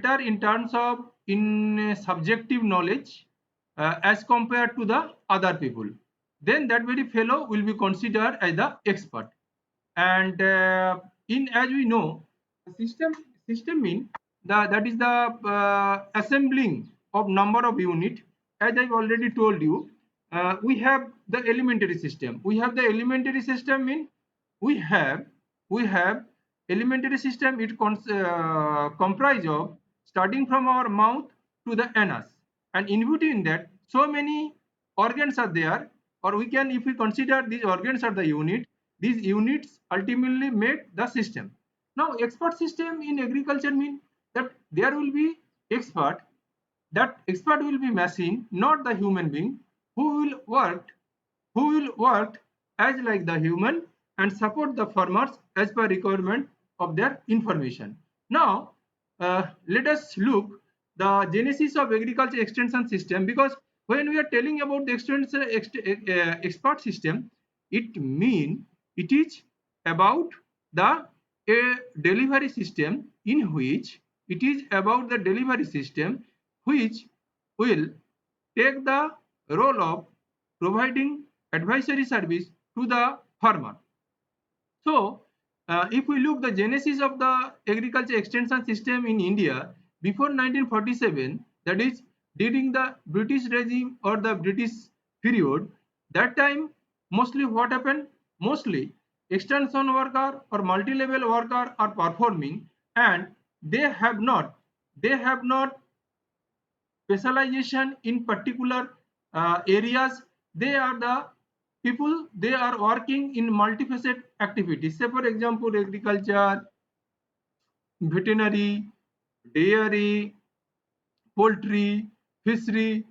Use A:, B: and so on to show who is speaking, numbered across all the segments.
A: better in terms of in subjective knowledge as compared to the other people, then that very fellow will be considered as the expert. And in as we know, system system mean that is the assembling of number of unit. As I've already told you, we have the elementary system. We have the elementary system mean we have we have elementary system. It comprise of starting from our mouth to the anus, and in between that so many organs are there, or we can, if we consider these organs are the unit, these units ultimately made the system. Now expert system in agriculture mean that there will be expert. That expert will be machine, not the human being, who will work as like the human and support the farmers as per requirement of their information. Now let us look the genesis of agriculture extension system, because when we are telling about the expert system, it mean it is about the a delivery system in which it is about the delivery system which will take the role of providing advisory service to the farmer. So, if we look the genesis of the agriculture extension system in India before 1947, that is during the British regime or the British period, that time mostly what happened? Mostly extension worker or multi-level worker are performing, and they have not specialization in particular areas. They are the people, they are working in multifaceted activities. Say for example, agriculture, veterinary, dairy, poultry, fishery.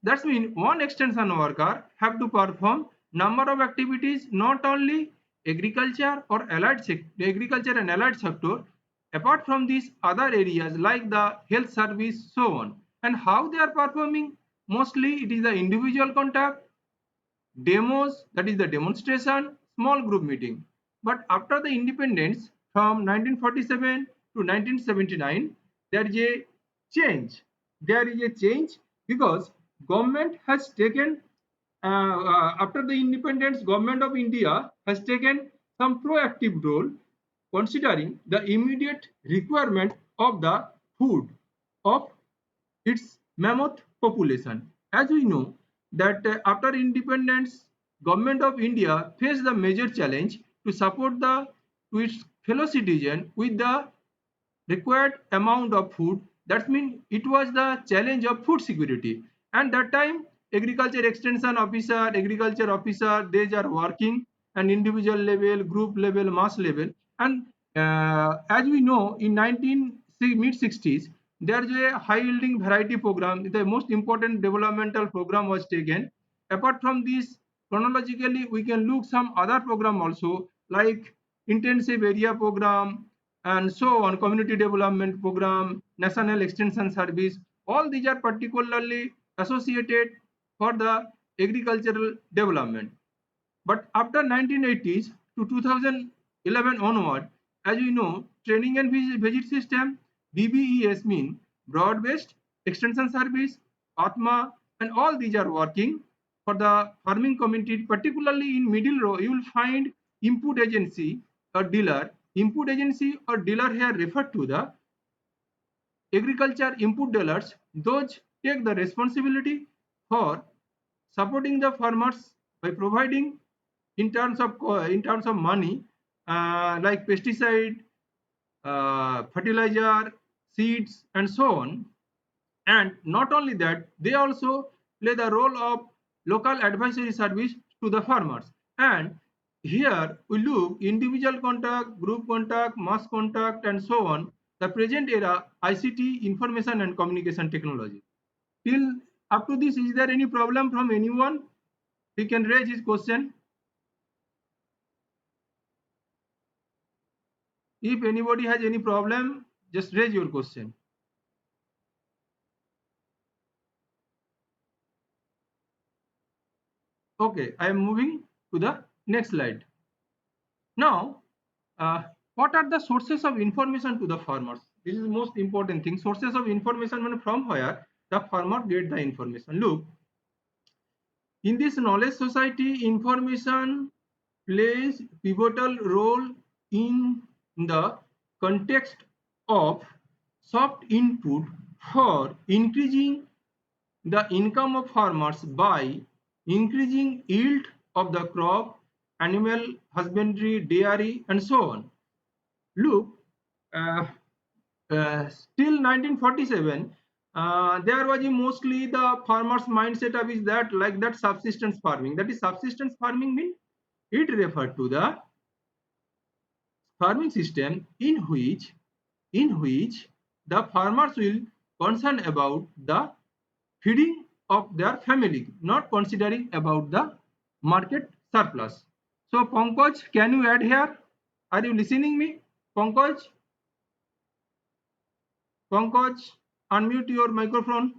A: That's mean one extension worker have to perform number of activities, not only agriculture or agriculture and allied sector, apart from these other areas like the health service, so on. And how they are performing? Mostly it is the individual contact, demos, that is the demonstration, small group meeting. But after the independence from 1947 to 1979, there is a change. There is a change because government has taken after the independence, government of India has taken some proactive role considering the immediate requirement of the food of its mammoth population. As we know that after independence, government of India faced the major challenge to support the to its fellow citizen with the required amount of food. That means it was the challenge of food security. And that time, agriculture extension officer, agriculture officer, they are working an individual level, group level, mass level. And as we know, in mid 60s, there is a high yielding variety program. The most important developmental program was taken. Apart from this, chronologically, we can look some other program also like intensive area program, and so on, community development program, national extension service. All these are particularly associated for the agricultural development. But after 1980s to 2011 onward, as we know, training and visit system, BBES mean broad based extension service, Atma, and all these are working for the farming community. Particularly in middle row, you will find input agency or dealer. Input agency or dealer here refer to the agriculture input dealers. Those take the responsibility for supporting the farmers by providing in terms of money, like pesticide, fertilizer, seeds, and so on. And not only that, they also play the role of local advisory service to the farmers. And here we look individual contact, group contact, mass contact, and so on. The present era ICT, information and communication technology. Till up to this, is there any problem from anyone? He can raise his question. If anybody has any problem, just raise your question. Okay, I am moving to the next slide. Now, what are the sources of information to the farmers? This is the most important thing. Sources of information, from where the farmer get the information. Look, in this knowledge society, information plays pivotal role in the context of soft input for increasing the income of farmers by increasing yield of the crop, animal husbandry, dairy, and so on. Look, uh, till 1947, there was mostly the farmers' mindset of is that like that subsistence farming. That is subsistence farming mean it referred to the farming system in which the farmers will concern about the feeding of their family, not considering about the market surplus. So Pankaj, can you add here? Are you listening me? Pankaj, Pankaj, unmute your microphone.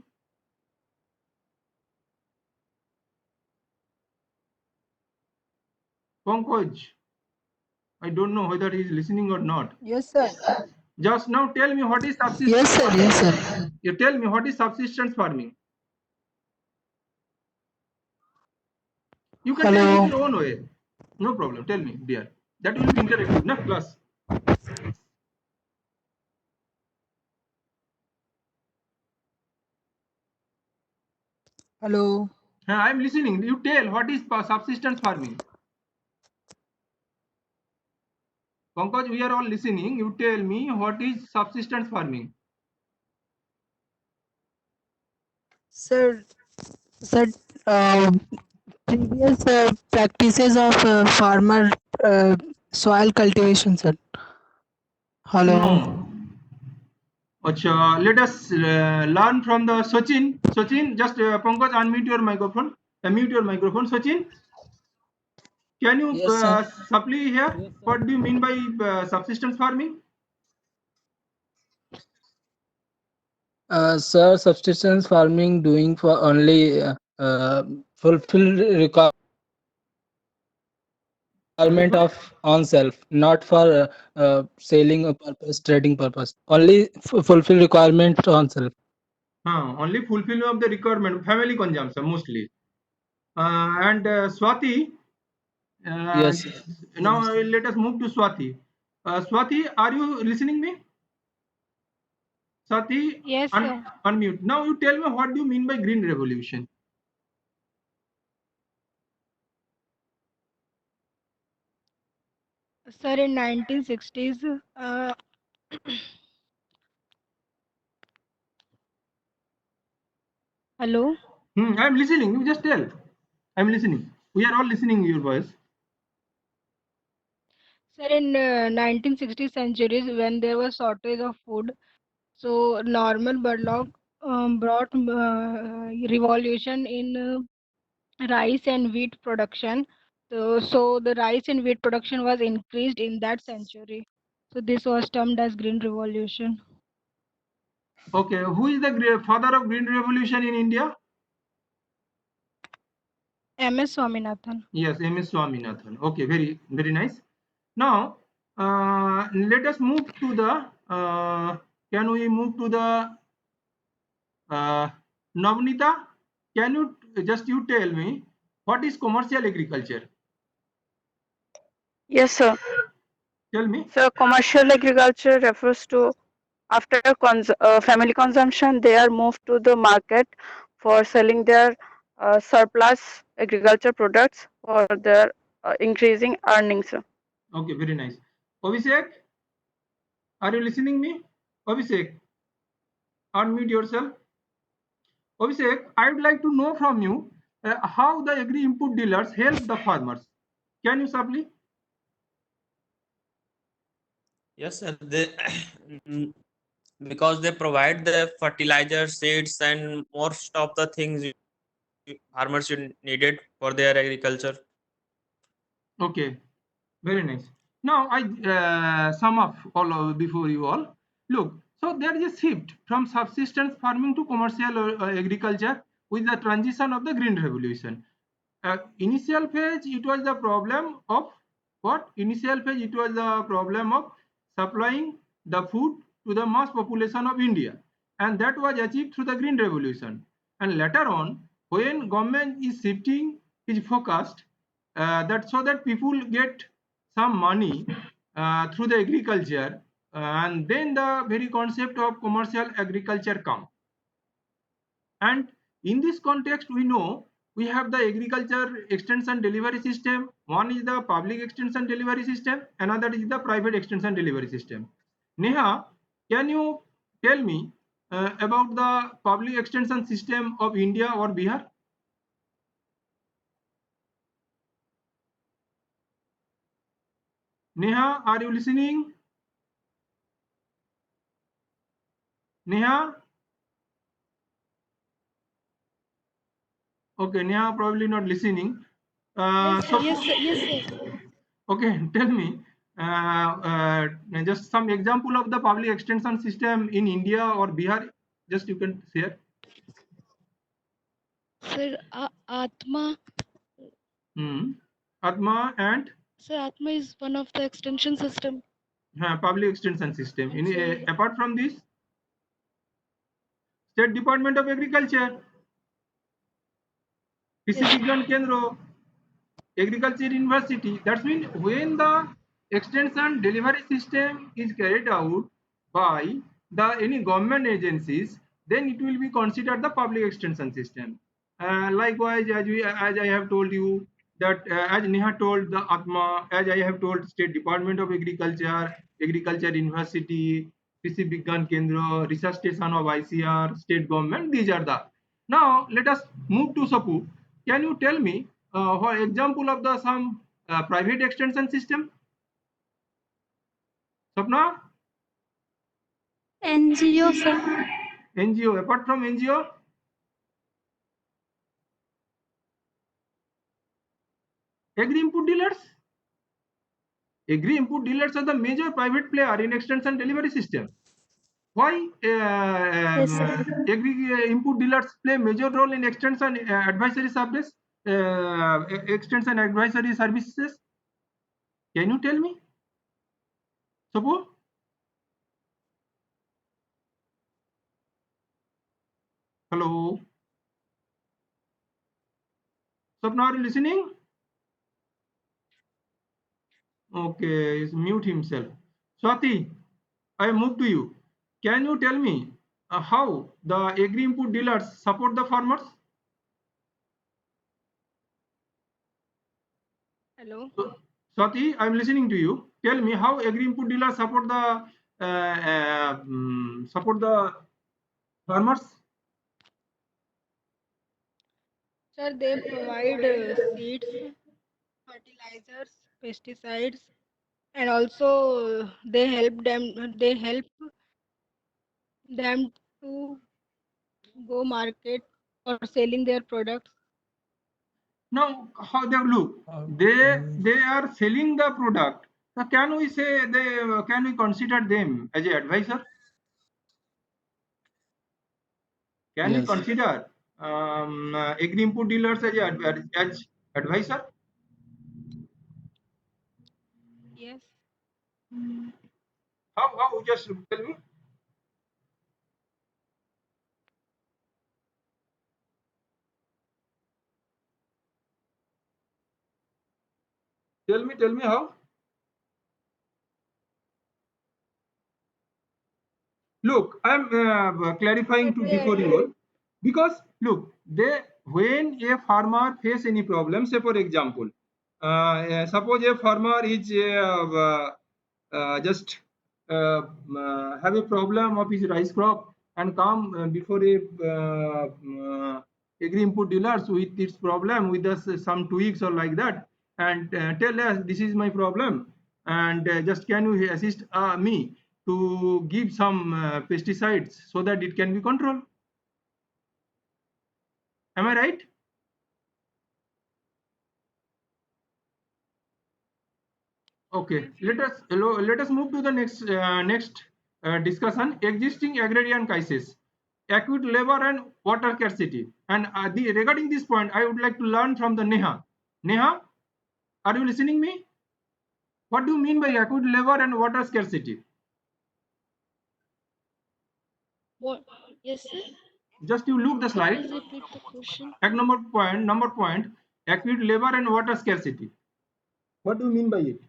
A: Pankaj, I don't know whether he is listening or not.
B: Yes, sir.
A: Just now tell me what is
B: Yes,
A: subsistence
B: sir.
A: farming.
B: Yes, sir.
A: You tell me what is subsistence farming. You can tell in
B: Hello.
A: your own way. No problem. Tell me, dear. That will be interactive, na class.
B: Hello.
A: I am listening. You tell what is subsistence farming. Pankaj, we are all listening. You tell me what is subsistence farming.
B: Sir, sir, previous practices of farmer soil cultivation, sir. Hello.
A: No. Acha, let us learn from the Sachin. Sachin, just Pankaj, unmute your microphone. Mute your microphone. Sachin, can you
B: Yes, sir.
A: supply here? What do you mean by subsistence farming?
B: Sir, subsistence farming doing for only fulfill
A: Only
B: requirement
A: for
B: of on self, not for selling a purpose, trading purpose. Only fulfill requirement on self.
A: only fulfillment of the requirement, family consumption mostly. And Swati, uh,
B: Yes, sir.
A: now let us move to Swati. Swati, are you listening me? Swati,
C: Yes, sir.
A: unmute. Now you tell me what do you mean by green revolution?
C: Sir, in 1960s, hello.
A: I'm listening. You just tell. I'm listening. We are all listening your voice.
C: Sir, in 1960 centuries, when there was shortage of food, so Norman Borlaug brought revolution in rice and wheat production. So the rice and wheat production was increased in that century. So this was termed as Green Revolution.
A: Okay, who is the father of green revolution in India?
C: M.S. Swaminathan.
A: Yes, M.S. Swaminathan. Okay, very very nice. Now let us move to the. Can we move to the Navnita? Can you just you tell me what is commercial agriculture?
D: Yes, sir.
A: Tell me.
D: So commercial agriculture refers to after family consumption, they are moved to the market for selling their surplus agriculture products for their increasing earnings, sir.
A: Okay, very nice. Abhishek, are you listening me? Abhishek, unmute yourself. Abhishek, I would like to know from you how the agri input dealers help the farmers. Can you supply?
E: Yes, sir. They because they provide the fertilizer, seeds, and most of the things farmers needed for their agriculture.
A: Okay, very nice. Now I sum up all before you all. Look, so there is a shift from subsistence farming to commercial agriculture with the transition of the green revolution. Initial phase, it was the problem of what? Initial phase, it was the problem of supplying the food to the mass population of India, and that was achieved through the Green Revolution. And later on, when government is shifting its focus, that so that people get some money through the agriculture, and then the very concept of commercial agriculture come. And in this context, we know we have the agriculture extension delivery system. One is the public extension delivery system, another is the private extension delivery system. Neha, can you tell me about the public extension system of India or Bihar? Neha, are you listening? Neha? Okay, Neha probably not listening.
F: Yes, sir.
A: Okay, tell me just some example of the public extension system in India or Bihar. Just you can share.
F: Sir, Atma,
A: Hmm. Atma and
F: sir, Atma is one of the extension system.
A: public extension system.
F: And sir,
A: Apart from this, State Department of Agriculture,
F: yes,
A: Krishi Vigyan Kendra, Agriculture University. That means when the extension delivery system is carried out by the any government agencies, then it will be considered the public extension system. Likewise, as I have told you that as Neha told the Atma, as I have told State Department of Agriculture, Agriculture University, Krishi Vigyan Kendra, Research Station of ICR, state government. These are the. Now let us move to Sapu. Can you tell me for example of the some private extension system? Sapna?
F: NGO, sir.
A: NGO. Apart from NGO, agri input dealers. Agri input dealers are the major private player in extension delivery system. Why
F: Yes, sir.
A: agri input dealers play major role in extension advisory service, extension advisory services? Can you tell me? Suppose. Hello. Sapna, are you listening? Okay, he's mute himself. Swati, I move to you. Can you tell me how the agri input dealers support the farmers?
C: Hello.
A: Swati, I'm listening to you. Tell me how agri input dealers support the farmers.
C: Sir, they provide seeds, fertilizers, pesticides, and also they help them to go market or selling their products.
A: Now, how they look? They are selling the product. So can we say they can we consider them as an advisor? Can we
B: Yes.
A: consider agri input dealers as advisor?
C: Yes.
A: How? Just tell me. Tell me how. Look, I'm clarifying
C: But
A: to
C: they
A: before you all, because look, they when a farmer face any problem, say for example, suppose a farmer is just have a problem of his rice crop and come before a agri input dealers with its problem with us some tweaks or like that, and tell us this is my problem, and just can you assist me to give some pesticides so that it can be controlled. Am I right? Okay, let us move to the next discussion. Existing agrarian crisis, acute labor and water scarcity. And regarding this point, I would like to learn from the Neha. Neha, are you listening me? What do you mean by acute labor and water scarcity?
F: What? Yes, sir.
A: Just you look the
F: Sir,
A: slide.
F: please repeat the question.
A: Number point, acute labor and water scarcity. What do you mean by it?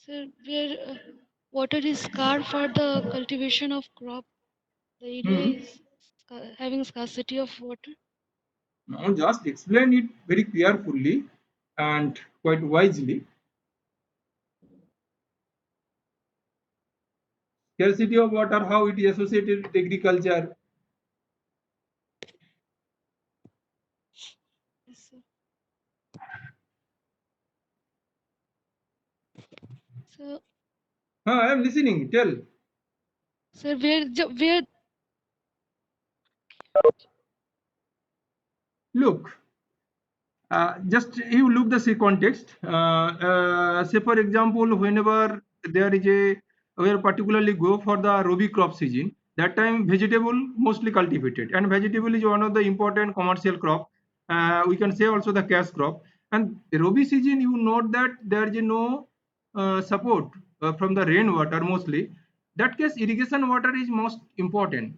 F: Sir, where water is scarce for the cultivation of crop, the area is having scarcity of water.
A: Now just explain it very carefully and quite wisely. Scarcity of water, how it is associated with agriculture.
F: Yes, sir. So,
A: I am listening. Tell.
F: sir, where
A: Look, just you look the say context. Say for example, whenever there is a where particularly go for the Rabi crop season, that time vegetable mostly cultivated, and vegetable is one of the important commercial crop. We can say also the cash crop. And Rabi season, you note that there is no support from the rainwater mostly. That case, irrigation water is most important.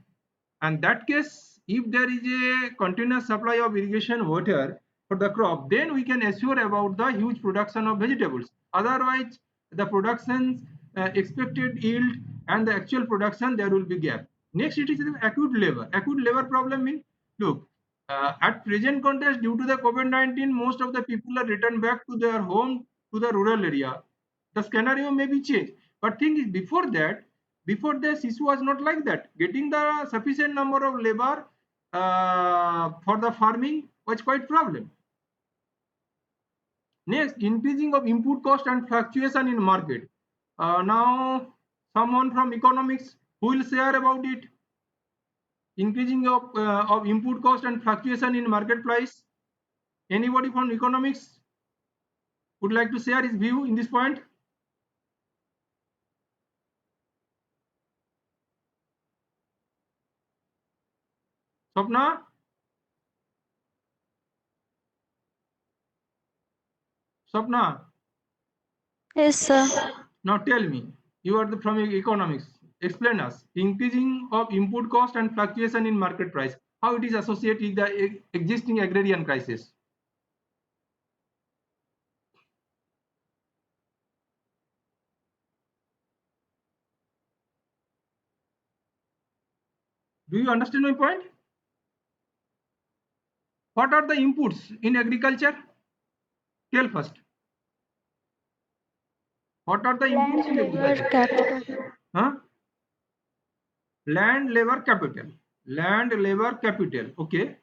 A: And that case, if there is a continuous supply of irrigation water for the crop, then we can assure about the huge production of vegetables. Otherwise, the production's expected yield and the actual production, there will be gap. Next, it is the acute labor. Acute labor problem means, look, at present context, due to the COVID-19, most of the people are returned back to their home, to the rural area. The scenario may be changed. But thing is, before this issue was not like that. Getting the sufficient number of labor for the farming was quite problem. Next, increasing of input cost and fluctuation in market. Now, someone from economics who will share about it. Increasing of input cost and fluctuation in market price. Anybody from economics would like to share his view in this point? Swapna? Swapna?
D: Yes, sir.
A: Now tell me, you are from economics. Explain us increasing of input cost and fluctuation in market price. How it is associated with the existing agrarian crisis. Do you understand my point? What are the inputs in agriculture? Tell first. What are the inputs in agriculture?
F: capital.
A: Huh? Land, labor, capital. Land, labor, capital. Okay.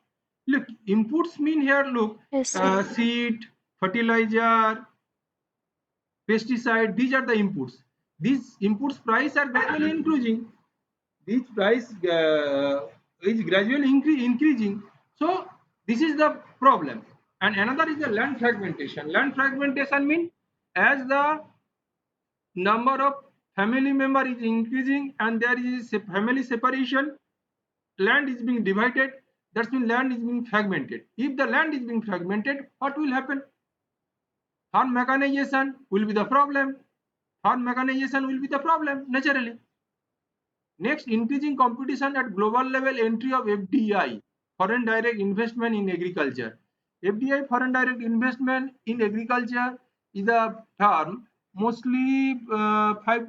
A: Look, inputs mean here, look,
F: Yes, sir.
A: seed, fertilizer, pesticide, these are the inputs. These inputs price are gradually increasing. These price is gradually increasing. So this is the problem. And another is the land fragmentation. Land fragmentation means as the number of family member is increasing and there is a family separation, land is being divided. That means land is being fragmented. If the land is being fragmented, what will happen? Farm mechanization will be the problem. Farm mechanization will be the problem naturally. Next, increasing competition at global level, entry of FDI, foreign direct investment in agriculture. FDI, foreign direct investment in agriculture, is a term mostly 5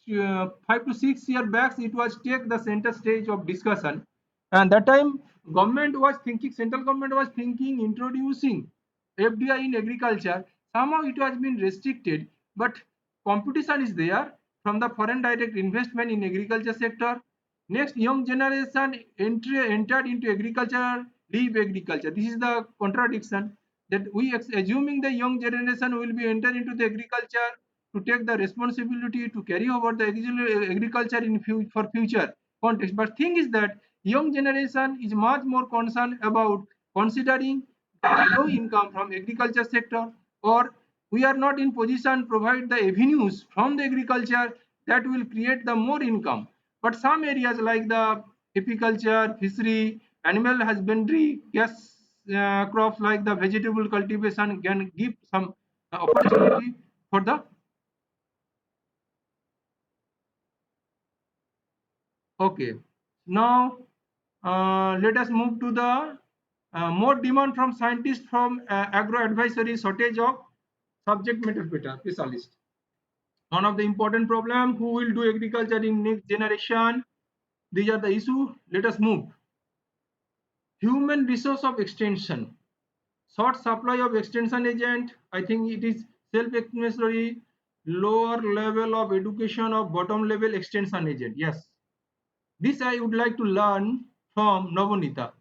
A: to 6 years back. It was take the center stage of discussion, and that time central government was thinking introducing FDI in agriculture. Somehow it has been restricted, but competition is there from the foreign direct investment in agriculture sector. Next, young generation entered into agriculture, leave agriculture. This is the contradiction that we assuming the young generation will be entered into the agriculture to take the responsibility to carry over the agriculture in for future context. But thing is that young generation is much more concerned about considering low income from agriculture sector, or we are not in position to provide the avenues from the agriculture that will create the more income. But some areas like the apiculture, fishery, animal husbandry, gas crops like the vegetable cultivation can give some opportunity for the Okay. Now let us move to the more demand from scientists from agro advisory, shortage of subject matter specialist. One of the important problem, who will do agriculture in next generation? These are the issue. Let us move. Human resource of extension. Short supply of extension agent. I think it is self-explanatory. Lower level of education of bottom level extension agent. Yes. This I would like to learn from Navanita.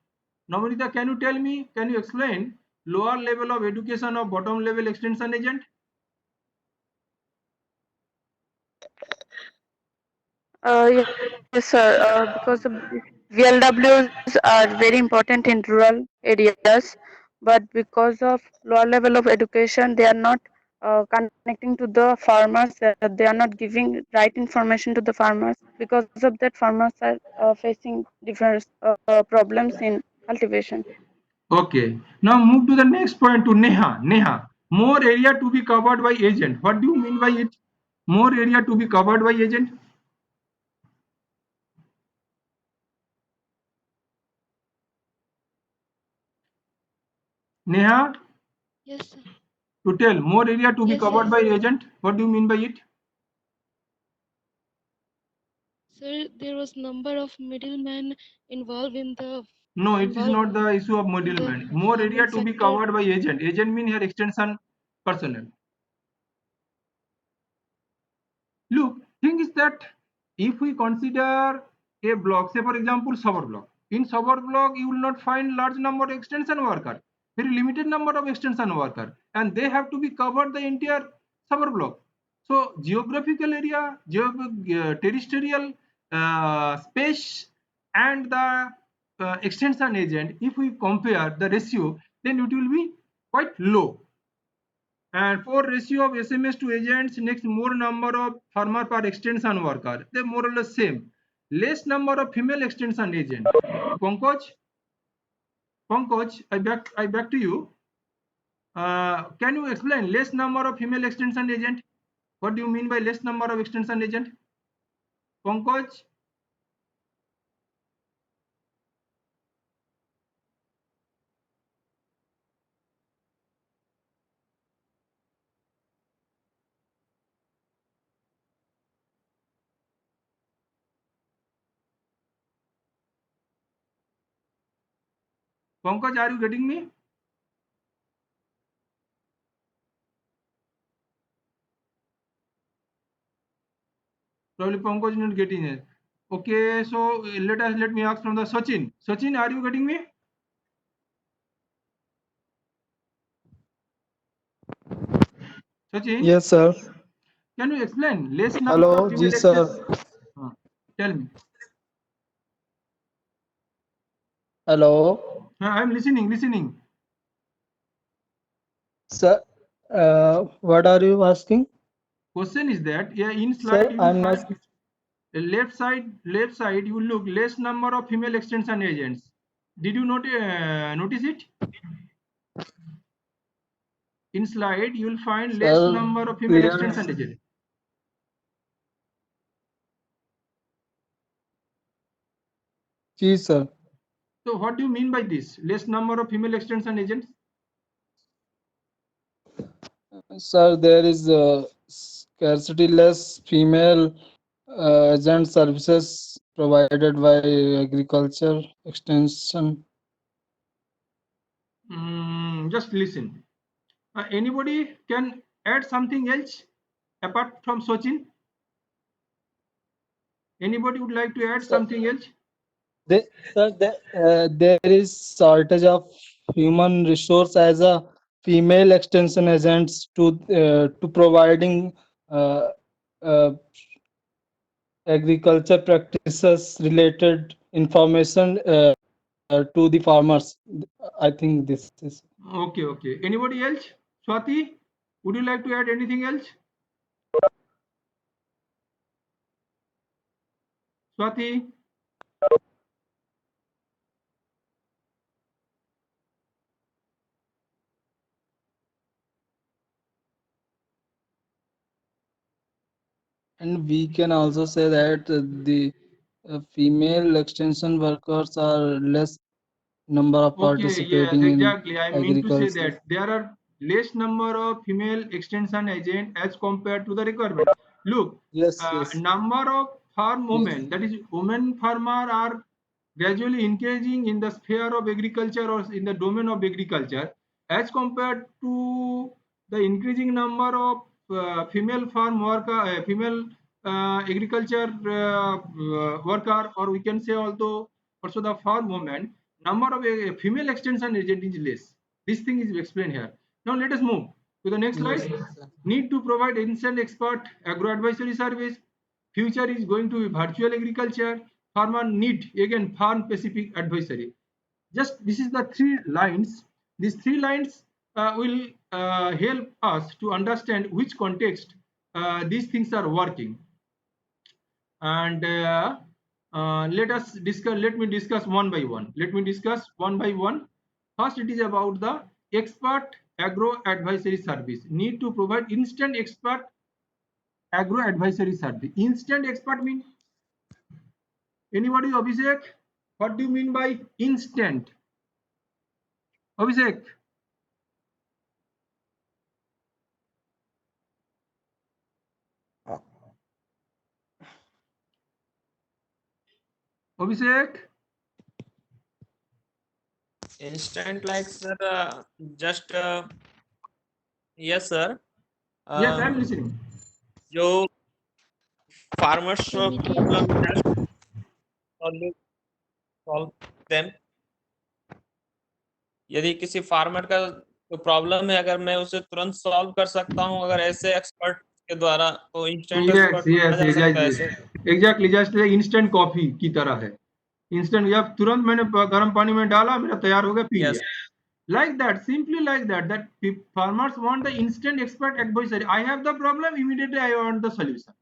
A: Navanita, can you tell me, can you explain lower level of education of bottom level extension agent?
D: Yes, yes, sir. Because of VLWs are very important in rural areas, but because of lower level of education, they are not connecting to the farmers. They are not giving right information to the farmers. Because of that, farmers are facing different problems in cultivation.
A: Okay. Now move to the next point to Neha. Neha, more area to be covered by agent. What do you mean by it? More area to be covered by agent? Neha,
F: Yes, sir.
A: to tell more area to be
F: Yes,
A: covered
F: yes.
A: by agent. What do you mean by it?
F: Sir, there was number of middlemen involved in the
A: No, it is
F: involved
A: not the issue of
F: in the
A: middleman. More
F: farming
A: area to be
F: sector.
A: covered by agent. Agent mean here extension personnel. Look, thing is that if we consider a block, say for example, suburb block. In suburb block, you will not find large number of extension worker, very limited number of extension worker, and they have to be covered the entire suburb block. So geographical area, terrestrial space, and the extension agent, if we compare the ratio, then it will be quite low. And for ratio of SMS to agents, next more number of farmer per extension worker. They more or less same. Less number of female extension agent. Pankaj, I back to you. Can you explain less number of female extension agent? What do you mean by less number of extension agent? Pankaj, Pankaj, are you getting me? Probably Pankaj is not getting it. Okay, so let me ask from the Sachin. Sachin, are you getting me? Sachin,
B: Yes, sir.
A: can you explain less number of
B: Hello,
A: female
B: ji sir.
A: extension? Tell me.
B: Hello,
A: I'm listening.
B: sir. What are you asking,
A: Question is that, yeah, in slide
B: sir?
A: you will
B: I'm not.
A: find left side you will look less number of female extension agents. Did you notice it? In slide you will find less
B: Sir,
A: number of female
B: clear.
A: extension agents.
B: Ji sir.
A: So what do you mean by this? Less number of female extension agents?
B: Sir, there is scarcity less female agent services provided by agriculture extension.
A: Just listen. Anybody can add something else apart from Sachin? Anybody would like to add
B: Sir,
A: something else?
B: there is shortage of human resource as a female extension agents to providing uh, uh, agriculture practices related information to the farmers. I think this is.
A: Okay. Anybody else? Swati, would you like to add anything else? Swati?
B: And we can also say that the female extension workers are less number of
A: Okay, yes,
B: participating in
A: exactly. I mean to say
B: agriculture.
A: that there are less number of female extension agent as compared to the requirement. Look,
B: Yes, yes,
A: number of farm
B: yes,
A: women, that is women farmer are gradually engaging in the sphere of agriculture or in the domain of agriculture as compared to the increasing number of female farm worker, female agriculture worker, or we can say also the farm woman. Number of female extension agent is less. This thing is explained here. Now let us move to the next
B: yes,
A: slide.
B: yes, sir.
A: Need to provide instant expert agro advisory service. Future is going to be virtual agriculture. Farmer need again farm specific advisory. Just this is the 3 lines. These 3 lines will help us to understand which context these things are working. And let me discuss one by one. First, it is about the expert agro advisory service. Need to provide instant expert agro advisory service. Instant expert mean anybody? Abhishek, what do you mean by instant? Abhishek. Abhishek.
E: Instant like sir, just yes sir.
A: Yes, I am listening.
E: जो farmers
F: Immediate.
E: problem just solve them. यदि किसी farmer का जो problem है अगर मैं उसे तुरंत सॉल्व कर सकता हूं अगर ऐसे एक्सपर्ट के द्वारा तो इंस्टेंट
A: Yes,
E: एक्सपर्ट माना
A: yes,
E: जा सकता है
A: yes,
E: ऐसे
A: exactly. Just instant कॉफी की तरह है. इंस्टेंट या तुरंत मैंने गर्म पानी में डाला, मेरा तैयार हो गया, पी
E: यस
A: लिया. Like that, simply like that. That farmers want the instant expert advisory. I have the problem, immediately I want the solution.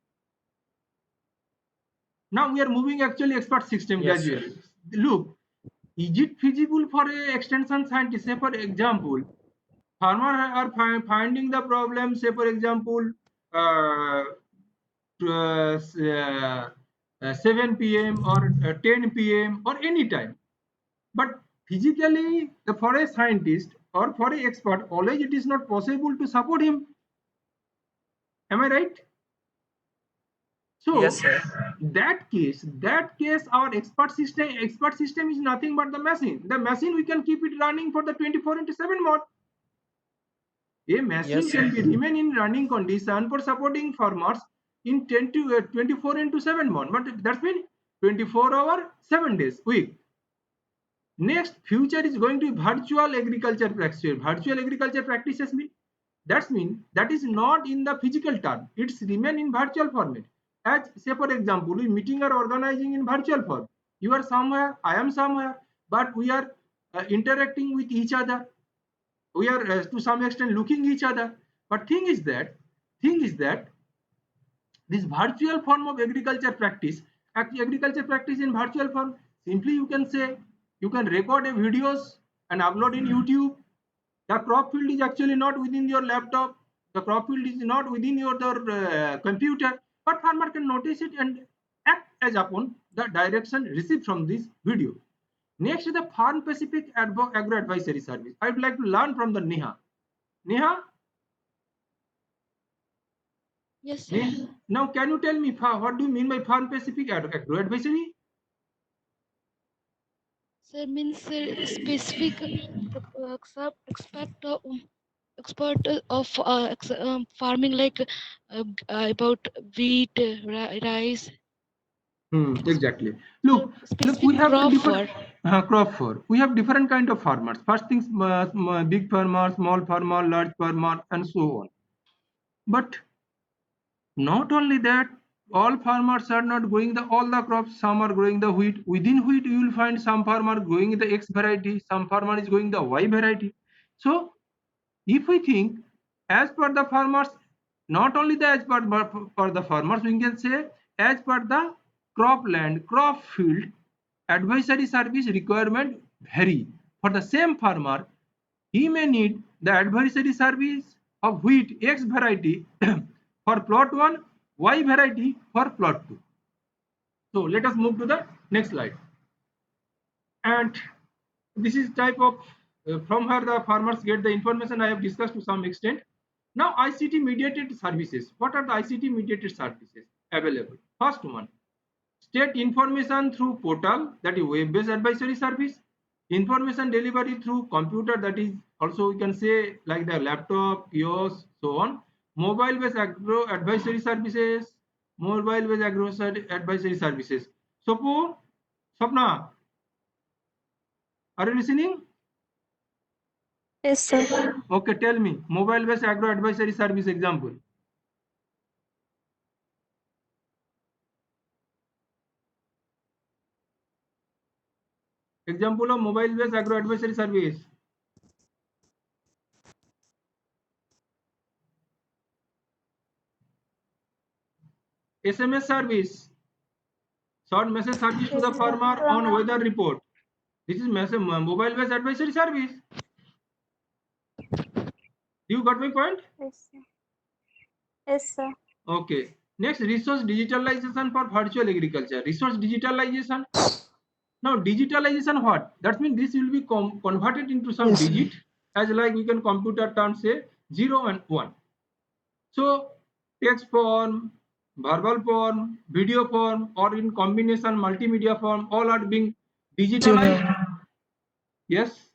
A: Now we are moving actually expert system
E: yes sir
A: gradually. Look, is it feasible for a extension scientist? Say for example, farmer are finding the problem. Say for example, uh, 7 p.m. or 10 p.m. or any time. But physically, for a scientist or for an expert, always it is not possible to support him. Am I right? So
E: yes sir
A: that case, our expert system is nothing but the machine. The machine we can keep it running for the 24/7 mode. A machine
E: yes
A: can
E: sir
A: be remain in running condition for supporting farmers in 24/7 mode. But that's mean 24 hour, 7 days week. Next, future is going to be virtual agriculture practice. Virtual agriculture practices mean that is not in the physical term. It's remain in virtual format. As say for example, we meeting are organizing in virtual form. You are somewhere, I am somewhere, but we are interacting with each other. We are to some extent looking each other. But thing is that this virtual form of agriculture practice, agriculture practice in virtual form, simply you can say you can record a videos and upload in YouTube. The crop field is actually not within your laptop, the crop field is not within your computer, but farmer can notice it and act as upon the direction received from this video. Next is the farm specific agro advisory service. I would like to learn from the Neha.
F: Yes, sir.
A: Now can you tell me what do you mean by farm specific agro advisory?
F: Sir means specific expert of farming like about wheat, rice.
A: Exactly.
F: So
A: Look, we
F: specific
A: have
F: crop
A: different
F: for.
A: crop for. We have different kind of farmers. First things, big farmer, small farmer, large farmer, and so on. But not only that, all farmers are not growing all the crops. Some are growing the wheat. Within wheat, you will find some farmer growing the X variety. Some farmer is growing the Y variety. So if we think as per the farmers, not only the as per for the farmers, we can say as per the cropland, crop field, advisory service requirement vary. For the same farmer, he may need the advisory service of wheat X variety for plot 1, Y variety for plot 2. So let us move to the next slide. And this is type of from where the farmers get the information I have discussed to some extent. Now ICT mediated services. What are the ICT mediated services available? First one, state information through portal, that is web based advisory service. Information delivery through computer, that is also we can say like the laptop, kiosk, so on. Mobile based agro advisory services, mobile based agro advisory services. Sopu, Swapna, are you listening?
D: Yes, sir.
A: Okay, tell me, mobile based agro advisory service example. Example of mobile based agro advisory service. SMS service, short message service to the farmer on weather report. This is mobile based advisory service. You got my point?
D: Yes, sir. Yes, sir.
A: Okay. Next, resource digitalization for virtual agriculture. Resource digitalization. Now, digitalization what? That means this will be converted into some
B: Yes.
A: digit, as like we can computer term say 0 and 1. So, text form, verbal form, video form, or in combination multimedia form, all are being digitalized. Yes.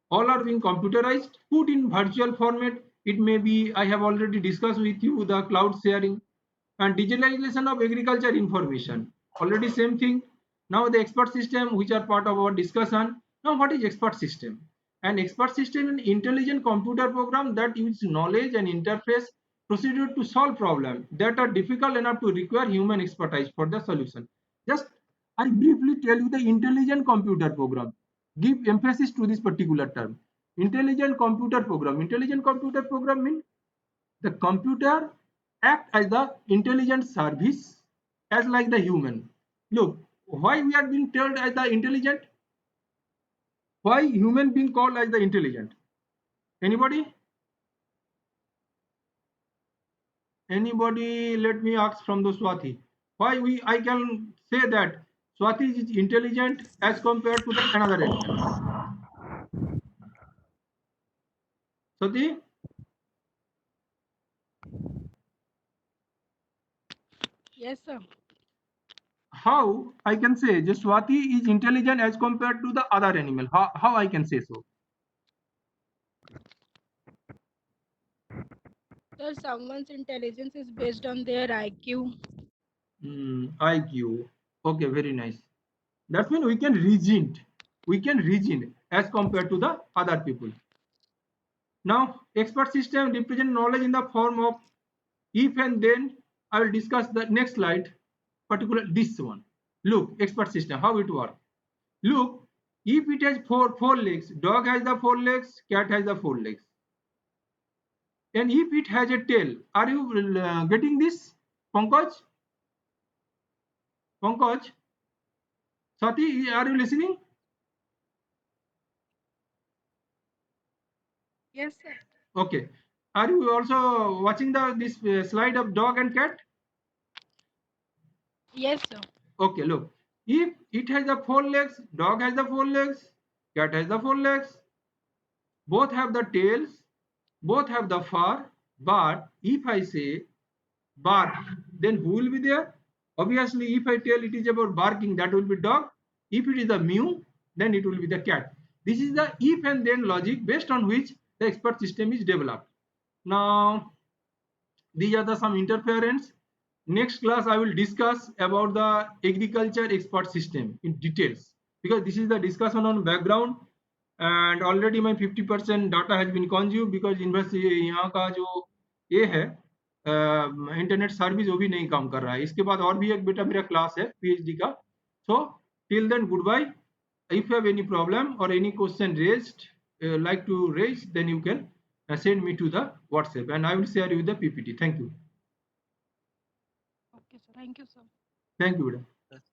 A: All are being computerized, put in virtual format. It may be, I have already discussed with you, the cloud sharing and digitalization of agriculture information. Already same thing. Now the expert system, which are part of our discussion. Now what is expert system? An expert system is an intelligent computer program that uses knowledge and interface procedure to solve problems that are difficult enough to require human expertise for the solution. Just I briefly tell you the intelligent computer program. Give emphasis to this particular term. Intelligent computer program. Intelligent computer program means the computer act as the intelligent service as like the human. Look, why we are being told as the intelligent? Why human being called as the intelligent? Anybody? Anybody? Let me ask from the Swati. Why I can say that Swati is intelligent as compared to the another animal? Swati?
C: Yes, sir.
A: How I can say just Swati is intelligent as compared to the other animal? How I can say so?
C: Sir, someone's intelligence is based on their IQ.
A: IQ. Okay, very nice. That means we can reason. We can reason as compared to the other people. Now, expert system represent knowledge in the form of if and then. I will discuss the next slide, particular this one. Look, expert system, how it works. Look, if it has four legs, dog has the 4 legs, cat has the 4 legs. And if it has a tail, are you getting this? Pankaj? Pankaj? Swati, are you listening?
C: Yes, sir.
A: Okay. Are you also watching this slide of dog and cat?
C: Yes, sir.
A: Okay, look. If it has the 4 legs, dog has the 4 legs, cat has the 4 legs, both have the tails, both have the fur, but if I say bark, then who will be there? Obviously, if I tell it is about barking, that will be dog. If it is the mew, then it will be the cat. This is the if and then logic based on which the expert system is developed. Now, these are the some interference. Next class, I will discuss about the agriculture expert system in details, because this is the discussion on background and already my 50% data has been consumed because university यहाँ का जो ये है internet service वो भी नहीं काम कर रहा है. इसके बाद और भी एक बेटा मेरा क्लास है पीएचडी का. So till then, goodbye. If you have any problem or any question raised, like to raise, then you can send me to the WhatsApp and I will share you the PPT. Thank you.
C: Okay, sir. Thank you, sir.
A: Thank you, beta.